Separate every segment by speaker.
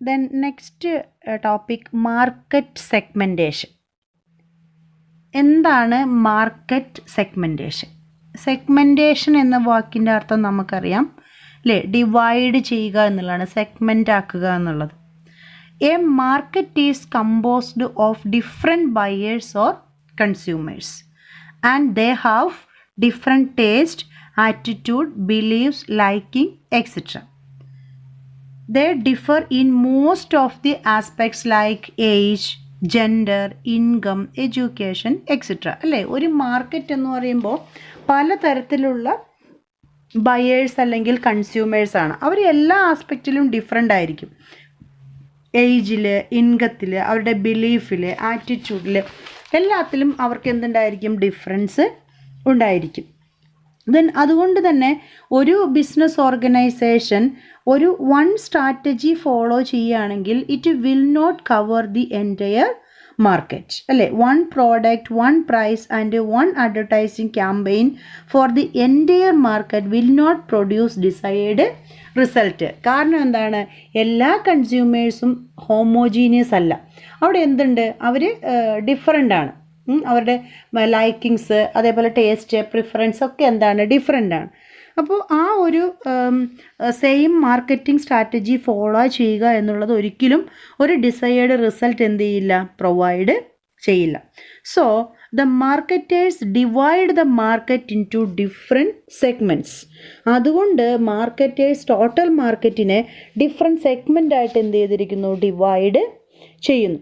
Speaker 1: Then next topic, market segmentation. എന്താണ് market segmentation? Segmentation എന്ന വാക്കിൻ്റെ അർത്ഥം നമുക്കറിയാം അല്ലേ, ഡിവൈഡ് ചെയ്യുക എന്നുള്ളതാണ്, സെഗ്മെൻ്റ് ആക്കുക എന്നുള്ളത്. A market is composed of different buyers or consumers and they have different taste, attitude, believes, liking, etcetera. They differ in most of the aspects like age, gender, income, education, etc. അല്ലേ, ഒരു market എന്ന് പറയുമ്പോൾ പലതരത്തിലുള്ള buyers അല്ലെങ്കിൽ consumers ആണ്. അവർ എല്ലാ ആസ്പെക്റ്റിലും different ആയിരിക്കും. ഏജിൽ, ഇൻകത്തിൽ, അവരുടെ ബിലീഫിൽ, ആറ്റിറ്റ്യൂഡിൽ, എല്ലാത്തിലും അവർക്ക് എന്തുണ്ടായിരിക്കും, ഡിഫറൻസ് ഉണ്ടായിരിക്കും. അതുകൊണ്ട് തന്നെ ഒരു ബിസിനസ് ഓർഗനൈസേഷൻ ഒരു വൺ സ്ട്രാറ്റജി ഫോളോ ചെയ്യുകയാണെങ്കിൽ it will not cover the entire market അല്ലേ. One product, one price and one advertising campaign for the entire market will not produce desired result. കാരണം എന്താണ്, എല്ലാ കൺസ്യൂമേഴ്സും ഹോമോജീനിയസ് അല്ല. അവിടെ എന്തുണ്ട്, അവർ ഡിഫറെൻ്റ് ആണ്. അവരുടെ ലൈക്കിങ്സ്, അതേപോലെ ടേസ്റ്റ്, പ്രിഫറൻസ് ഒക്കെ എന്താണ്, ഡിഫറെൻ്റ് ആണ്. അപ്പോൾ ആ ഒരു സെയിം മാർക്കറ്റിംഗ് സ്ട്രാറ്റജി ഫോളോ ചെയ്യുക എന്നുള്ളത് ഒരിക്കലും ഒരു ഡിസൈഡ് റിസൾട്ട് എന്ത് ചെയ്യില്ല, പ്രൊവൈഡ് ചെയ്യില്ല. So the marketers divide the market into different segments. അതുകൊണ്ട് മാർക്കറ്റേഴ്സ് ടോട്ടൽ മാർക്കറ്റിനെ ഡിഫറെൻറ്റ് സെഗ്മെൻ്റ് ആയിട്ട് എന്ത് ചെയ്തിരിക്കുന്നു, ഡിവൈഡ് ചെയ്യുന്നു.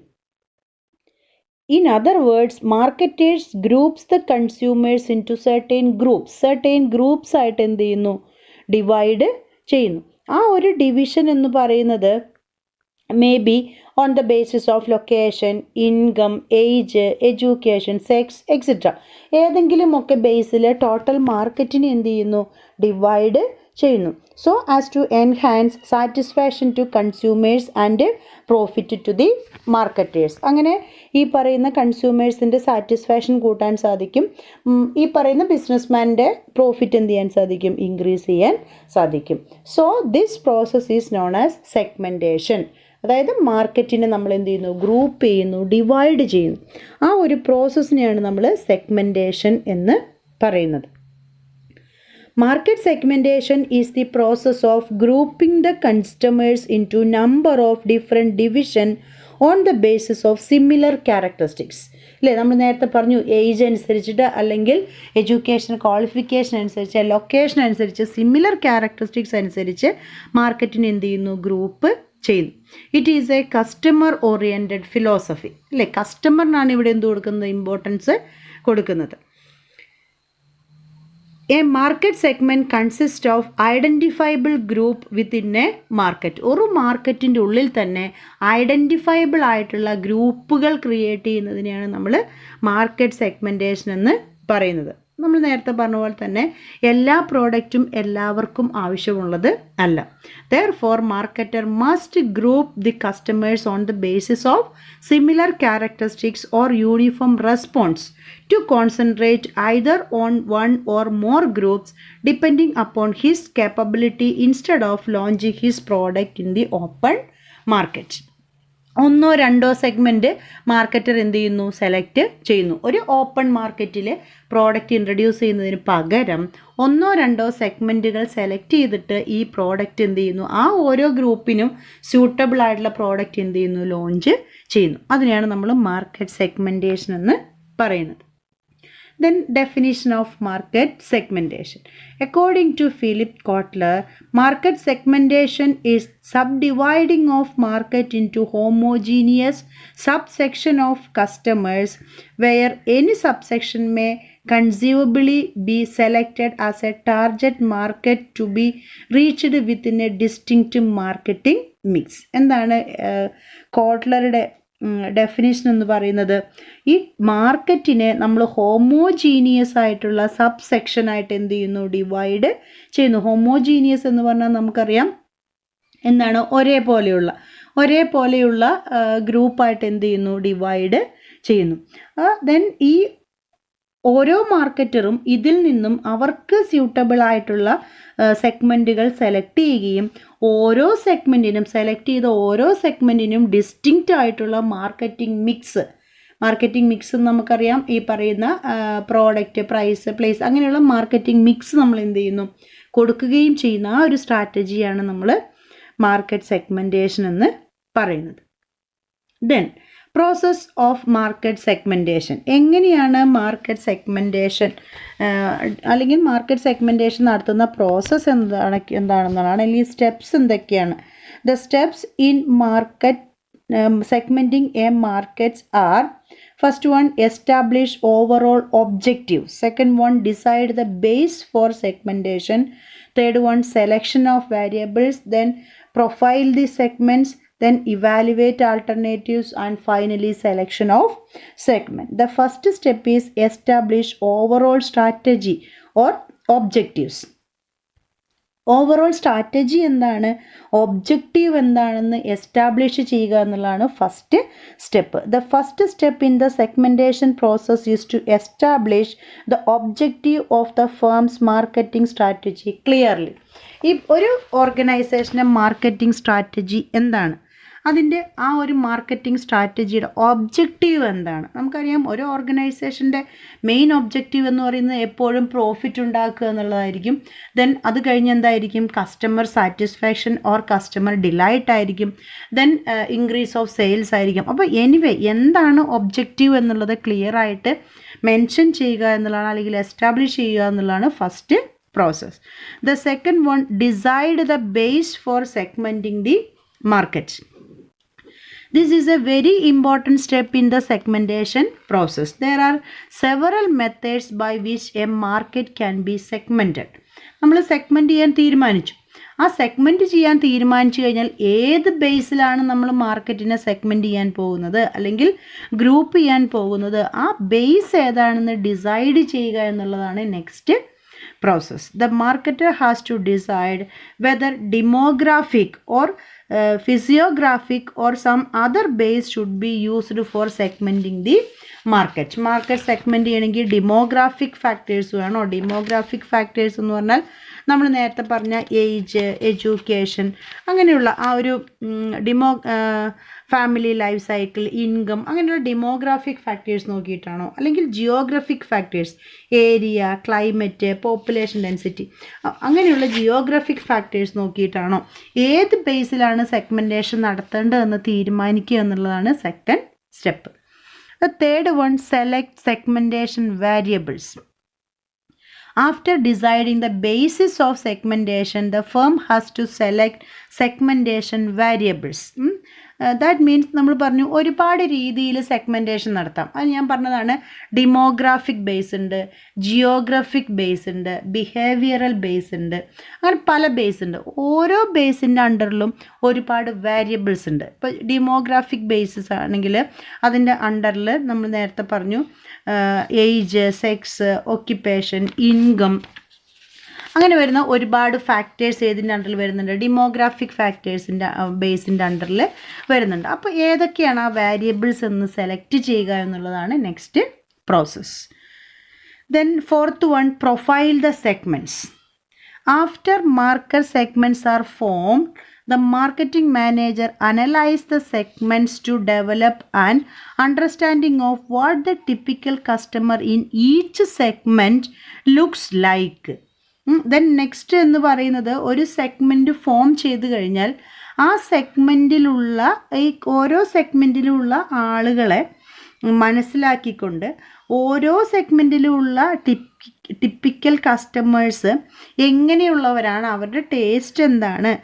Speaker 1: In other words, marketers groups the consumers into certain groups ആയിട്ട് എന്ത് ചെയ്യുന്നു, ഡിവൈഡ് ചെയ്യുന്നു. ആ ഒരു ഡിവിഷൻ എന്ന് പറയുന്നത് may be on the basis of location, income, age, education, sex, etcetera. ഏതെങ്കിലുമൊക്കെ ബേസിൽ ടോട്ടൽ മാർക്കറ്റിനെ എന്ത് ചെയ്യുന്നു, ഡിവൈഡ് ചെയ്യുന്നു. So as to enhance satisfaction to consumers and profit to the marketers. അങ്ങനെ ഈ പറയുന്ന കൺസ്യൂമേഴ്സിൻ്റെ സാറ്റിസ്ഫാക്ഷൻ കൂട്ടാൻ സാധിക്കും, ഈ പറയുന്ന ബിസിനസ്മാൻ്റെ പ്രോഫിറ്റ് എന്ത് ചെയ്യാൻ സാധിക്കും, ഇൻക്രീസ് ചെയ്യാൻ സാധിക്കും. So this process is known as segmentation. അതായത് മാർക്കറ്റിനെ നമ്മൾ എന്ത് ചെയ്യുന്നു, ഗ്രൂപ്പ് ചെയ്യുന്നു, ഡിവൈഡ് ചെയ്യുന്നു. ആ ഒരു പ്രോസസ്സിനെയാണ് നമ്മൾ സെഗ്മെൻറ്റേഷൻ എന്ന് പറയുന്നത്. Market segmentation is the process of grouping the customers into number of different division on the basis of similar characteristics. അല്ലേ, നമ്മൾ നേരത്തെ പറഞ്ഞു, ഏജ് അനുസരിച്ചിട്ട് അല്ലെങ്കിൽ എഡ്യൂക്കേഷൻ ക്വാളിഫിക്കേഷൻ അനുസരിച്ച്, ലൊക്കേഷൻ അനുസരിച്ച്, സിമിലർ ക്യാരക്ടറിസ്റ്റിക്സ് അനുസരിച്ച് മാർക്കറ്റിന് എന്ത് ചെയ്യുന്നു, ഗ്രൂപ്പ് ചെയ്യുന്നു. It is A customer oriented philosophy അല്ലേ. കസ്റ്റമറിനാണ് ഇവിടെ എന്ത് കൊടുക്കുന്നത്, ഇമ്പോർട്ടൻസ് കൊടുക്കുന്നത്. A market segment consists of identifiable group within a market. ഒരു മാർക്കറ്റിൻ്റെ ഉള്ളിൽ തന്നെ ഐഡൻറ്റിഫയബിൾ ആയിട്ടുള്ള ഗ്രൂപ്പുകൾ ക്രിയേറ്റ് ചെയ്യുന്നതിനെയാണ് നമ്മൾ മാർക്കറ്റ് സെഗ്മെൻറ്റേഷൻ എന്ന് പറയുന്നത്. നമ്മൾ നേരത്തെ പറഞ്ഞ പോലെ തന്നെ എല്ലാ പ്രോഡക്റ്റും എല്ലാവർക്കും ആവശ്യമുള്ളത് അല്ല. Therefore, marketer must group the customers on the basis of similar characteristics or uniform response to concentrate either on one or more groups depending upon his capability instead of launching his product in the open market. ഒന്നോ രണ്ടോ segment marketer എന്ത് ചെയ്യുന്നു, select ചെയ്യുന്നു. ഒരു open മാർക്കറ്റിൽ product introduce ചെയ്യുന്നതിന് പകരം ഒന്നോ രണ്ടോ സെഗ്മെൻറ്റുകൾ സെലക്ട് ചെയ്തിട്ട് ഈ പ്രോഡക്റ്റ് എന്ത് ചെയ്യുന്നു, ആ ഓരോ ഗ്രൂപ്പിനും സ്യൂട്ടബിൾ ആയിട്ടുള്ള പ്രോഡക്റ്റ് എന്ത് ചെയ്യുന്നു, ലോഞ്ച് ചെയ്യുന്നു. അതിനെയാണ് നമ്മൾ മാർക്കറ്റ് സെഗ്മെൻറ്റേഷൻ എന്ന് പറയുന്നത്. Then definition of market segmentation. According to Philip Kotler, market segmentation is subdividing of market into homogeneous subsection of customers where any subsection may conceivably be selected as a target market to be reached within a distinct marketing mix. എന്താണ് കോട്ട്ലറുടെ definition എന്ന് പറയുന്നത്? ഈ മാർക്കറ്റിനെ നമ്മൾ homogeneous ആയിട്ടുള്ള sub സെക്ഷനായിട്ട് എന്ത് ചെയ്യുന്നു, divide ചെയ്യുന്നു. ഹോമോജീനിയസ് എന്ന് പറഞ്ഞാൽ നമുക്കറിയാം എന്താണ്, ഒരേപോലെയുള്ള ഗ്രൂപ്പായിട്ട് എന്ത് ചെയ്യുന്നു, ഡിവൈഡ് ചെയ്യുന്നു. ദെൻ ഈ ഓരോ മാർക്കറ്ററും ഇതിൽ നിന്നും അവർക്ക് സ്യൂട്ടബിൾ ആയിട്ടുള്ള സെഗ്മെൻറ്റുകൾ സെലക്ട് ചെയ്യുകയും ഓരോ സെഗ്മെൻറ്റിനും സെലക്ട് ചെയ്ത ഓരോ സെഗ്മെൻറ്റിനും ഡിസ്റ്റിങ്ക്റ്റ് ആയിട്ടുള്ള മാർക്കറ്റിംഗ് മിക്സ് നമുക്കറിയാം. ഈ പറയുന്ന പ്രോഡക്റ്റ്, പ്രൈസ്, പ്ലേസ് അങ്ങനെയുള്ള മാർക്കറ്റിംഗ് മിക്സ് നമ്മൾ എന്ത് ചെയ്യുന്നു, കൊടുക്കുകയും ചെയ്യുന്ന ആ ഒരു സ്ട്രാറ്റജിയാണ് നമ്മൾ മാർക്കറ്റ് സെഗ്മെൻറ്റേഷൻ എന്ന് പറയുന്നത്. Then process of market segmentation. എങ്ങനെയാണ് മാർക്കറ്റ് സെഗ്മെൻറ്റേഷൻ അല്ലെങ്കിൽ മാർക്കറ്റ് സെഗ്മെൻറ്റേഷൻ നടത്തുന്ന പ്രോസസ്സ് എന്താണെന്നാണ്, അല്ലെങ്കിൽ സ്റ്റെപ്സ് എന്തൊക്കെയാണ്? The steps in market segmenting a markets are: first one, establish overall objective; second one, decide the base for segmentation; third one, selection of variables; then profile the segments; then evaluate alternatives; and finally selection of segment. The first step is establish overall strategy or objectives. Overall strategy എന്താണ്, objective എന്താണെന്ന് establish ചെയ്യുക എന്നുള്ളതാണ് first step. The first step in the segmentation process is to establish the objective of the firm's marketing strategy clearly. ഈ ഒരു ഓർഗനൈസേഷൻ്റെ marketing strategy എന്താണ്, അതിൻ്റെ ആ ഒരു മാർക്കറ്റിംഗ് സ്ട്രാറ്റജിയുടെ ഒബ്ജക്റ്റീവ് എന്താണ്? നമുക്കറിയാം, ഒരു ഓർഗനൈസേഷൻ്റെ മെയിൻ ഒബ്ജക്റ്റീവ് എന്ന് പറയുന്നത് എപ്പോഴും പ്രോഫിറ്റ് ഉണ്ടാക്കുക എന്നുള്ളതായിരിക്കും. ദെൻ അത് കഴിഞ്ഞ് എന്തായിരിക്കും, customer satisfaction or customer delight ആയിരിക്കും. ദെൻ ഇൻക്രീസ് ഓഫ് സെയിൽസ് ആയിരിക്കും. അപ്പോൾ എനിവേ എന്താണ് ഒബ്ജക്റ്റീവ് എന്നുള്ളത് ക്ലിയർ ആയിട്ട് മെൻഷൻ ചെയ്യുക എന്നുള്ളതാണ്, അല്ലെങ്കിൽ എസ്റ്റാബ്ലിഷ് ചെയ്യുക എന്നുള്ളതാണ് first process. The second one, decide the base for segmenting the market. This is a very important step in the segmentation process. There are several methods by which a market can be segmented. നമ്മൾ segment ചെയ്യാൻ തീരുമാനിച്ചു. ആ segment ചെയ്യാൻ തീരുമാനിച്ചു കഴിഞ്ഞാൽ ഏത് ബേസിലാണ് നമ്മൾ മാർക്കറ്റിനെ സെഗ്മെൻറ്റ് ചെയ്യാൻ പോകുന്നത് അല്ലെങ്കിൽ ഗ്രൂപ്പ് ചെയ്യാൻ പോകുന്നത്, ആ ബേസ് ഏതാണെന്ന് ഡിസൈഡ് ചെയ്യുക എന്നുള്ളതാണ് next process. The marketer has to decide whether demographic or physiographic or some other base should be used for segmenting the market. Market segment ചെയ്യണമെങ്കിൽ ഡെമോഗ്രാഫിക് ഫാക്ടേഴ്സ് വേണോ? ഡെമോഗ്രാഫിക് ഫാക്ടേഴ്സ് എന്ന് പറഞ്ഞാൽ നമ്മൾ നേരത്തെ പറഞ്ഞ ഏജ്, എഡ്യൂക്കേഷൻ, അങ്ങനെയുള്ള ആ ഒരു ഫാമിലി ലൈഫ് സൈക്കിൾ, ഇൻകം, അങ്ങനെയുള്ള ഡെമോഗ്രാഫിക് ഫാക്ടേഴ്സ് നോക്കിയിട്ടാണോ, അല്ലെങ്കിൽ Geographic factors, area, climate, population density, അങ്ങനെയുള്ള ജിയോഗ്രഫിക് ഫാക്ടേഴ്സ് നോക്കിയിട്ടാണോ, ഏത് ബേസിലാണ് സെഗ്മെൻറ്റേഷൻ നടത്തേണ്ടതെന്ന് തീരുമാനിക്കുക എന്നുള്ളതാണ് second step. The third one, select segmentation variables. After deciding the basis of segmentation, the firm has to select segmentation variables. That means നമ്മൾ പറഞ്ഞു ഒരുപാട് രീതിയിൽ segmentation നടത്താം. അത് ഞാൻ പറഞ്ഞതാണ്, ഡെമോഗ്രാഫിക് ബേസ് ഉണ്ട്, ജിയോഗ്രഫിക് ബേസ് ഉണ്ട്, ബിഹേവിയറൽ ബേസ് ഉണ്ട്, അങ്ങനെ പല ബേസ് ഉണ്ട്. ഓരോ ബേസിൻ്റെ അണ്ടറിലും ഒരുപാട് വേരിയബിൾസ് ഉണ്ട്. ഇപ്പോൾ ഡെമോഗ്രാഫിക് ബേസിസ് ആണെങ്കിൽ അതിൻ്റെ അണ്ടറിൽ നമ്മൾ നേരത്തെ പറഞ്ഞു ഏജ്, സെക്സ്, ഓക്യുപ്പേഷൻ, ഇൻകം, അങ്ങനെ വരുന്ന ഒരുപാട് ഫാക്ടേഴ്സ് ഏതിൻ്റെ അണ്ടറിൽ വരുന്നുണ്ട്, ഡെമോഗ്രാഫിക് ഫാക്ടേഴ്സിൻ്റെ ബേസിൻ്റെ അണ്ടറിൽ വരുന്നുണ്ട്. അപ്പോൾ ഏതൊക്കെയാണ് ആ വേരിയബിൾസ് എന്ന് സെലക്ട് ചെയ്യുക എന്നുള്ളതാണ് next process. Then fourth one, profile the segments. After market segments are formed, the marketing manager analyze the segments to develop an understanding of what the typical customer in each segment looks like. Then next എന്ന് പറയുന്നത്, ഒരു segment form ചെയ്ത് കഴിഞ്ഞാൽ ആ സെഗ്മെൻറ്റിലുള്ള ഓരോ സെഗ്മെൻറ്റിലുള്ള ആളുകളെ മനസ്സിലാക്കിക്കൊണ്ട് ഓരോ സെഗ്മെൻറ്റിലുള്ള ടിപ്പിക്കൽ കസ്റ്റമേഴ്സ് എങ്ങനെയുള്ളവരാണ്, അവരുടെ ടേസ്റ്റ് എന്താണ്,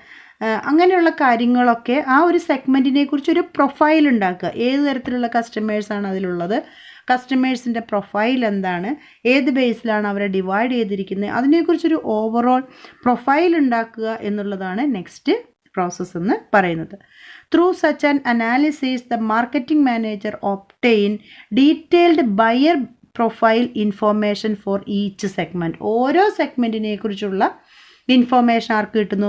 Speaker 1: അങ്ങനെയുള്ള കാര്യങ്ങളൊക്കെ ആ ഒരു സെഗ്മെൻറ്റിനെ കുറിച്ചൊരു പ്രൊഫൈൽ ഉണ്ടാക്കുക. ഏത് തരത്തിലുള്ള കസ്റ്റമേഴ്സാണ് അതിലുള്ളത്, കസ്റ്റമേഴ്സിൻ്റെ പ്രൊഫൈൽ എന്താണ്, ഏത് ബേസിലാണ് അവരെ ഡിവൈഡ് ചെയ്തിരിക്കുന്നത്, അതിനെക്കുറിച്ചൊരു ഓവറോൾ പ്രൊഫൈൽ ഉണ്ടാക്കുക എന്നുള്ളതാണ് നെക്സ്റ്റ് പ്രോസസ്സ് എന്ന് പറയുന്നത്. Through such an analysis the marketing manager obtain detailed buyer profile information for each segment. ഓരോ സെഗ്മെൻറ്റിനെ കുറിച്ചുള്ള ഇൻഫോർമേഷൻ ആർക്ക് കിട്ടുന്നു?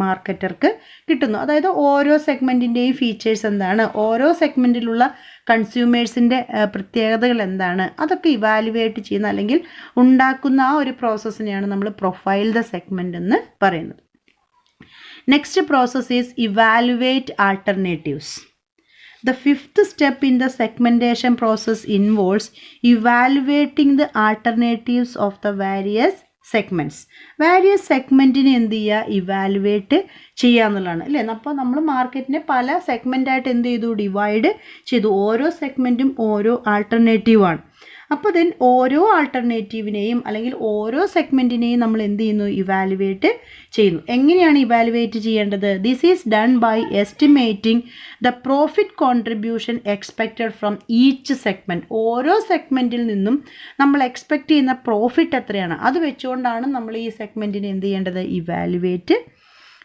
Speaker 1: മാർക്കറ്റർക്ക് കിട്ടുന്നു. അതായത് ഓരോ സെഗ്മെൻറ്റിൻ്റെയും ഫീച്ചേഴ്സ് എന്താണ്, ഓരോ സെഗ്മെൻറ്റിലുള്ള കൺസ്യൂമേഴ്സിൻ്റെ പ്രത്യേകതകൾ എന്താണ്, അതൊക്കെ ഇവാലുവേറ്റ് ചെയ്യുന്ന അല്ലെങ്കിൽ ഉണ്ടാക്കുന്ന ആ ഒരു പ്രോസസ്സിനെയാണ് നമ്മൾ പ്രൊഫൈൽ ദ സെഗ്മെൻറ്റ് എന്ന് പറയുന്നത്. Next process is evaluate alternatives. The fifth step in the segmentation process involves evaluating the alternatives of the various segments. various സെഗ്മെൻറ്റിനെ എന്ത് ചെയ്യുക? ഇവാലുവേറ്റ് ചെയ്യുക എന്നുള്ളതാണ് അല്ലേ. അപ്പോൾ നമ്മൾ മാർക്കറ്റിനെ പല സെഗ്മെൻറ്റായിട്ട് എന്ത് ചെയ്തു? ഡിവൈഡ് ചെയ്തു. ഓരോ സെഗ്മെൻറ്റും ഓരോ ആൾട്ടർനേറ്റീവാണ്. അപ്പോൾ ദെൻ ഓരോ ആൾട്ടർനേറ്റീവിനെയും അല്ലെങ്കിൽ ഓരോ സെഗ്മെൻറ്റിനെയും നമ്മൾ എന്ത് ചെയ്യുന്നു? ഇവാലുവേറ്റ് ചെയ്യുന്നു. എങ്ങനെയാണ് ഇവാലുവേറ്റ് ചെയ്യേണ്ടത്? This is done by estimating the profit contribution expected from each segment. ഓരോ സെഗ്മെൻറ്റിൽ നിന്നും നമ്മൾ എക്സ്പെക്റ്റ് ചെയ്യുന്ന പ്രോഫിറ്റ് എത്രയാണ് അത് വെച്ചുകൊണ്ടാണ് നമ്മൾ ഈ സെഗ്മെൻറ്റിനെ എന്ത് ചെയ്യേണ്ടത്? ഇവാലുവേറ്റ്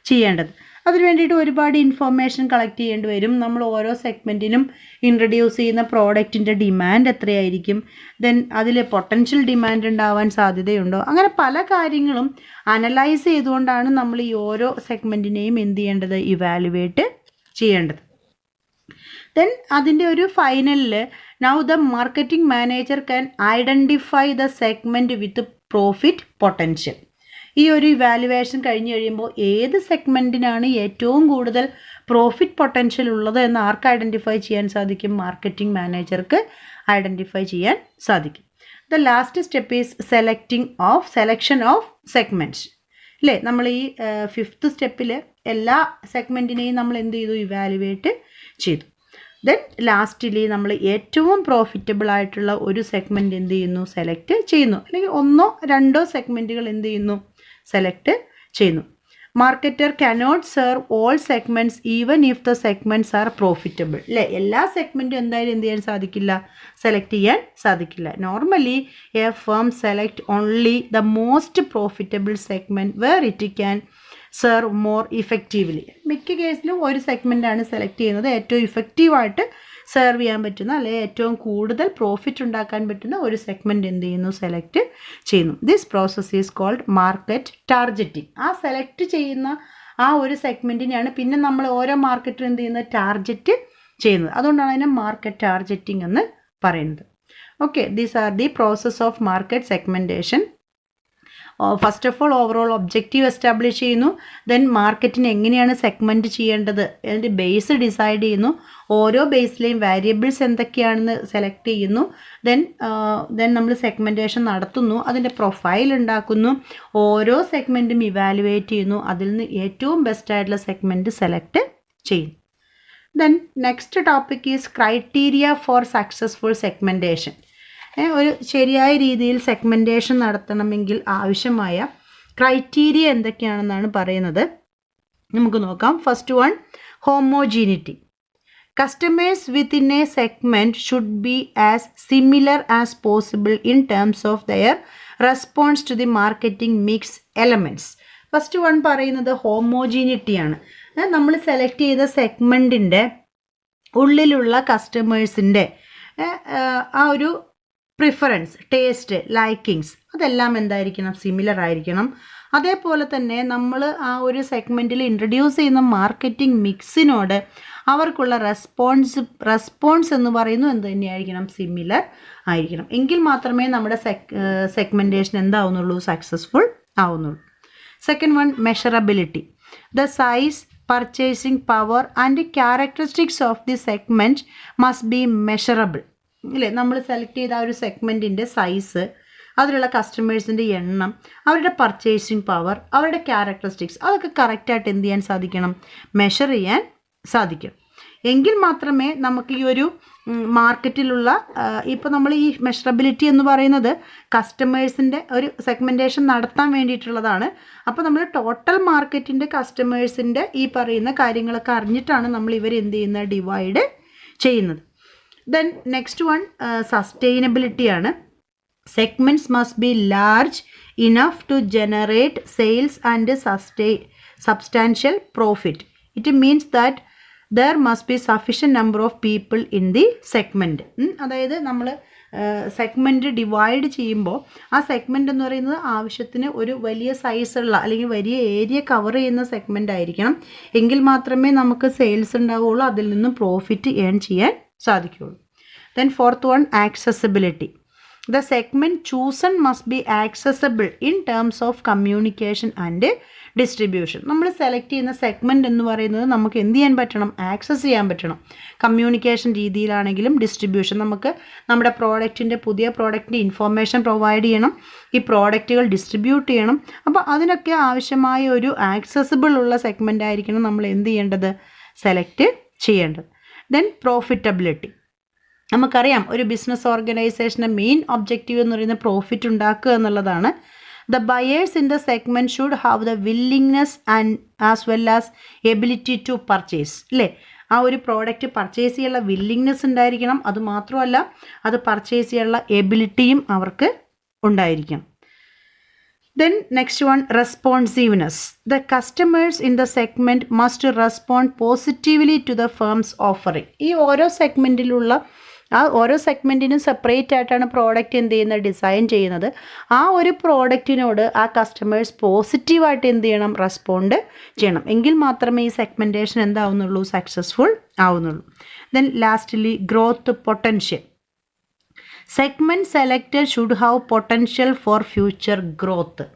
Speaker 1: ചെയ്യേണ്ടത്. അതിന് വേണ്ടിയിട്ട് ഒരുപാട് ഇൻഫോർമേഷൻ കളക്ട് ചെയ്യേണ്ടി വരും. നമ്മൾ ഓരോ സെഗ്മെൻറ്റിനും ഇൻട്രൊഡ്യൂസ് ചെയ്യുന്ന പ്രോഡക്റ്റിൻ്റെ ഡിമാൻഡ് എത്രയായിരിക്കും, ദെൻ അതിൽ പൊട്ടൻഷ്യൽ ഡിമാൻഡ് ഉണ്ടാവാൻ സാധ്യതയുണ്ടോ, അങ്ങനെ പല കാര്യങ്ങളും അനലൈസ് ചെയ്തുകൊണ്ടാണ് നമ്മൾ ഈ ഓരോ സെഗ്മെൻറ്റിനെയും എന്ത് ചെയ്യേണ്ടത്? ഇവാലുവേറ്റ് ചെയ്യേണ്ടത്. ദെൻ അതിൻ്റെ ഒരു ഫൈനലിൽ now the marketing manager can identify the segment with profit potential. ഈ ഒരു ഇവാലുവേഷൻ കഴിഞ്ഞ് കഴിയുമ്പോൾ ഏത് സെഗ്മെൻറ്റിനാണ് ഏറ്റവും കൂടുതൽ പ്രോഫിറ്റ് പൊട്ടൻഷ്യൽ ഉള്ളത് എന്ന് ആർക്ക് ഐഡൻറ്റിഫൈ ചെയ്യാൻ സാധിക്കും? മാർക്കറ്റിംഗ് മാനേജർക്ക് ഐഡൻറ്റിഫൈ ചെയ്യാൻ സാധിക്കും. The last step is selection of segments അല്ലേ. നമ്മൾ ഈ ഫിഫ്ത്ത് സ്റ്റെപ്പിൽ എല്ലാ സെഗ്മെൻറ്റിനെയും നമ്മൾ എന്ത് ചെയ്തു? ഇവാലുവേറ്റ് ചെയ്തു. ദെൻ ലാസ്റ്റിൽ നമ്മൾ ഏറ്റവും പ്രോഫിറ്റബിൾ ആയിട്ടുള്ള ഒരു സെഗ്മെൻറ്റ് എന്ത് ചെയ്യുന്നു? സെലക്ട് ചെയ്യുന്നു. അല്ലെങ്കിൽ ഒന്നോ രണ്ടോ സെഗ്മെൻറ്റുകൾ എന്ത് ചെയ്യുന്നു? സെലക്ട് ചെയ്യുന്നു. Marketer cannot serve all segments even if the segments are profitable അല്ലേ. എല്ലാ സെഗ്മെൻറ്റും എന്തായാലും എന്ത് ചെയ്യാൻ സാധിക്കില്ല? സെലക്ട് ചെയ്യാൻ സാധിക്കില്ല. Normally a firm select only the most profitable segment where it can serve more effectively. മിക്ക കേസിലും ഒരു സെഗ്മെൻറ്റാണ് സെലക്ട് ചെയ്യുന്നത് ഏറ്റവും ഇഫക്റ്റീവായിട്ട് സെർവ് ചെയ്യാൻ പറ്റുന്ന അല്ലെങ്കിൽ ഏറ്റവും കൂടുതൽ പ്രോഫിറ്റ് ഉണ്ടാക്കാൻ പറ്റുന്ന ഒരു സെഗ്മെൻറ്റ് എന്ത് ചെയ്യുന്നു? സെലക്ട് ചെയ്യുന്നു. This process is called market targeting. ആ സെലക്ട് ചെയ്യുന്ന ആ ഒരു സെഗ്മെൻറ്റിനെയാണ് പിന്നെ നമ്മൾ ഓരോ മാർക്കറ്റിലും എന്ത് ചെയ്യുന്നത്? ടാർഗറ്റ് ചെയ്യുന്നത്. അതുകൊണ്ടാണ് അതിനെ മാർക്കറ്റ് ടാർഗറ്റിംഗ് എന്ന് പറയുന്നത്. Okay, these are the process of market segmentation. First of all overall objective establish ചെയ്യുന്നു. ദെൻ മാർക്കറ്റിന് എങ്ങനെയാണ് സെഗ്മെൻറ്റ് ചെയ്യേണ്ടത് അതിൻ്റെ ബേസ് ഡിസൈഡ് ചെയ്യുന്നു. ഓരോ ബേസിലെയും വേരിയബിൾസ് എന്തൊക്കെയാണെന്ന് സെലക്ട് ചെയ്യുന്നു. ദെൻ നമ്മൾ സെഗ്മെൻറ്റേഷൻ നടത്തുന്നു. അതിൻ്റെ പ്രൊഫൈൽ ഉണ്ടാക്കുന്നു. ഓരോ സെഗ്മെൻറ്റും ഇവാലുവേറ്റ് ചെയ്യുന്നു. അതിൽ നിന്ന് ഏറ്റവും ബെസ്റ്റായിട്ടുള്ള സെഗ്മെൻറ്റ് സെലക്ട് ചെയ്യുന്നു. Then next topic is criteria four successful segmentation. ഒരു ശരിയായ രീതിയിൽ സെഗ്മെൻറ്റേഷൻ നടത്തണമെങ്കിൽ ആവശ്യമായ ക്രൈറ്റീരിയ എന്തൊക്കെയാണെന്നാണ് പറയുന്നത്. നമുക്ക് നോക്കാം. First one, homogeneity. Customers within a segment should be as similar as possible in terms of their response to the marketing mix elements. First one പറയുന്നത് ഹോമോജീനിറ്റിയാണ്. നമ്മൾ സെലക്ട് ചെയ്ത സെഗ്മെൻറ്റിൻ്റെ ഉള്ളിലുള്ള കസ്റ്റമേഴ്സിൻ്റെ ആ ഒരു പ്രിഫറൻസ്, ടേസ്റ്റ്, ലൈക്കിങ്സ് അതെല്ലാം എന്തായിരിക്കണം? സിമിലർ ആയിരിക്കണം. അതേപോലെ തന്നെ നമ്മൾ ആ ഒരു സെഗ്മെൻറ്റിൽ ഇൻട്രൊഡ്യൂസ് ചെയ്യുന്ന മാർക്കറ്റിംഗ് മിക്സിനോട് അവർക്കുള്ള റെസ്പോൺസ് എന്ന് പറയുന്നത് എന്ത് തന്നെയായിരിക്കണം? സിമിലർ ആയിരിക്കണം. എങ്കിൽ മാത്രമേ നമ്മുടെ സെഗ്മെൻറ്റേഷൻ എന്താവുന്നുള്ളൂ? സക്സസ്ഫുൾ ആവുന്നുള്ളൂ. Second one, measurability. The size, purchasing power and characteristics of the segment must be measurable ഇല്ലേ. നമ്മൾ സെലക്ട് ചെയ്ത ആ ഒരു സെഗ്മെൻറ്റിൻ്റെ സൈസ്, അതിലുള്ള കസ്റ്റമേഴ്സിൻ്റെ എണ്ണം, അവരുടെ പർച്ചേസിങ് പവർ, അവരുടെ ക്യാരക്ടറിസ്റ്റിക്സ് അതൊക്കെ കറക്റ്റായിട്ട് എന്ത് ചെയ്യാൻ സാധിക്കണം? മെഷർ ചെയ്യാൻ സാധിക്കും. എങ്കിൽ മാത്രമേ നമുക്ക് ഈ ഒരു മാർക്കറ്റിലുള്ള ഇപ്പോൾ നമ്മൾ ഈ മെഷറബിലിറ്റി എന്ന് പറയുന്നത് കസ്റ്റമേഴ്സിൻ്റെ ഒരു സെഗ്മെൻറ്റേഷൻ നടത്താൻ വേണ്ടിയിട്ടുള്ളതാണ്. അപ്പോൾ നമ്മൾ ടോട്ടൽ മാർക്കറ്റിൻ്റെ കസ്റ്റമേഴ്സിൻ്റെ ഈ പറയുന്ന കാര്യങ്ങളൊക്കെ അറിഞ്ഞിട്ടാണ് നമ്മൾ ഇവർ എന്ത് ചെയ്യുന്നത്? ഡിവൈഡ് ചെയ്യുന്നത്. ദെൻ നെക്സ്റ്റ് വൺ സസ്റ്റൈനബിലിറ്റിയാണ്. Segments must be large enough to generate sales and substantial profit. It means that there must be sufficient number of people in the segment. അതായത് നമ്മൾ സെഗ്മെൻറ്റ് ഡിവൈഡ് ചെയ്യുമ്പോൾ ആ സെഗ്മെൻറ്റ് എന്ന് പറയുന്നത് ആവശ്യത്തിന് ഒരു വലിയ സൈസുള്ള അല്ലെങ്കിൽ വലിയ ഏരിയ കവർ ചെയ്യുന്ന സെഗ്മെൻ്റ് ആയിരിക്കണം. എങ്കിൽ മാത്രമേ നമുക്ക് സെയിൽസ് ഉണ്ടാവുകയുള്ളൂ, അതിൽ നിന്നും പ്രോഫിറ്റ് ഏൺ ചെയ്യാൻ സാധിക്കുകയുള്ളൂ. Then fourth one, accessibility. The segment chosen must be accessible in terms of communication and distribution. നമ്മൾ സെലക്ട് ചെയ്യുന്ന സെഗ്മെൻറ്റ് എന്ന് പറയുന്നത് നമുക്ക് എന്ത് ചെയ്യാൻ പറ്റണം? ആക്സസ് ചെയ്യാൻ പറ്റണം. കമ്മ്യൂണിക്കേഷൻ രീതിയിലാണെങ്കിലും ഡിസ്ട്രിബ്യൂഷൻ, നമുക്ക് നമ്മുടെ പുതിയ പ്രോഡക്റ്റിൻ്റെ ഇൻഫോർമേഷൻ പ്രൊവൈഡ് ചെയ്യണം, ഈ പ്രോഡക്റ്റുകൾ ഡിസ്ട്രിബ്യൂട്ട് ചെയ്യണം. അപ്പോൾ അതിനൊക്കെ ആവശ്യമായ ഒരു ആക്സസിബിൾ ഉള്ള സെഗ്മെൻ്റ് ആയിരിക്കണം നമ്മൾ എന്ത് ചെയ്യേണ്ടത്? സെലക്ട് ചെയ്യേണ്ടത്. Then profitability. നമുക്കറിയാം ഒരു ബിസിനസ് ഓർഗനൈസേഷൻ്റെ മെയിൻ ഒബ്ജക്റ്റീവ് എന്ന് പറയുന്നത് പ്രോഫിറ്റ് ഉണ്ടാക്കുക എന്നുള്ളതാണ്. The buyers in the segment should have the willingness and as well as ability to purchase. അല്ലേ? ആ ഒരു പ്രോഡക്റ്റ് പർച്ചേസ് ചെയ്യാനുള്ള വില്ലിങ്നെസ് ഉണ്ടായിരിക്കണം. അതുമാത്രമല്ല, അത് പർച്ചേസ് ചെയ്യാനുള്ള എബിലിറ്റിയും അവർക്ക് ഉണ്ടായിരിക്കണം. Then next one, responsiveness. The customers in the segment must respond positively to the firm's offering. ഈ ഓരോ സെഗ്മെൻറ്റിലുള്ള ഓരോ സെഗ്മെൻറ്റിനും സെപ്പറേറ്റ് ആയിട്ടാണ് പ്രോഡക്റ്റ് എന്ത് ചെയ്യുന്നത്? ഡിസൈൻ ചെയ്യുന്നത്. ആ ഒരു പ്രോഡക്റ്റിനോട് ആ കസ്റ്റമേഴ്സ് പോസിറ്റീവായിട്ട് എന്ത് ചെയ്യണം? റെസ്പോണ്ട് ചെയ്യണം. എങ്കിൽ മാത്രമേ ഈ സെഗ്മെൻറ്റേഷൻ എന്താവുന്നുള്ളൂ? സക്സസ്ഫുൾ ആവുന്നുള്ളൂ. Then lastly, growth potential. Segment selected should have potential for future growth.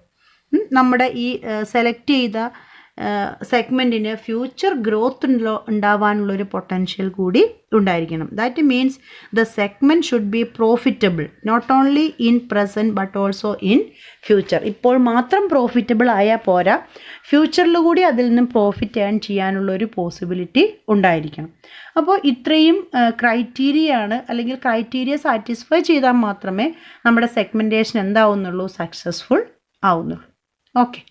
Speaker 1: നമ്മുടെ ഈ സെലക്ട് ചെയ്ത സെഗ്മെൻറ്റിന് ഫ്യൂച്ചർ ഗ്രോത്ത് ഉണ്ടാവാനുള്ളൊരു പൊട്ടൻഷ്യൽ കൂടി ഉണ്ടായിരിക്കണം. That means the segment should be profitable not only in present but also in future. ഇപ്പോൾ മാത്രം profitable ആയാൽ പോരാ, ഫ്യൂച്ചറിൽ കൂടി അതിൽ നിന്നും പ്രോഫിറ്റ് ഏൺ ചെയ്യാനുള്ളൊരു പോസിബിലിറ്റി ഉണ്ടായിരിക്കണം. അപ്പോൾ ഇത്രയും ക്രൈറ്റീരിയയാണ്, അല്ലെങ്കിൽ ക്രൈറ്റീരിയ സാറ്റിസ്ഫൈ ചെയ്താൽ മാത്രമേ നമ്മുടെ സെഗ്മെൻറ്റേഷൻ എന്താവുന്നുള്ളൂ? സക്സസ്ഫുൾ ആവുന്നുള്ളൂ. ഓക്കെ.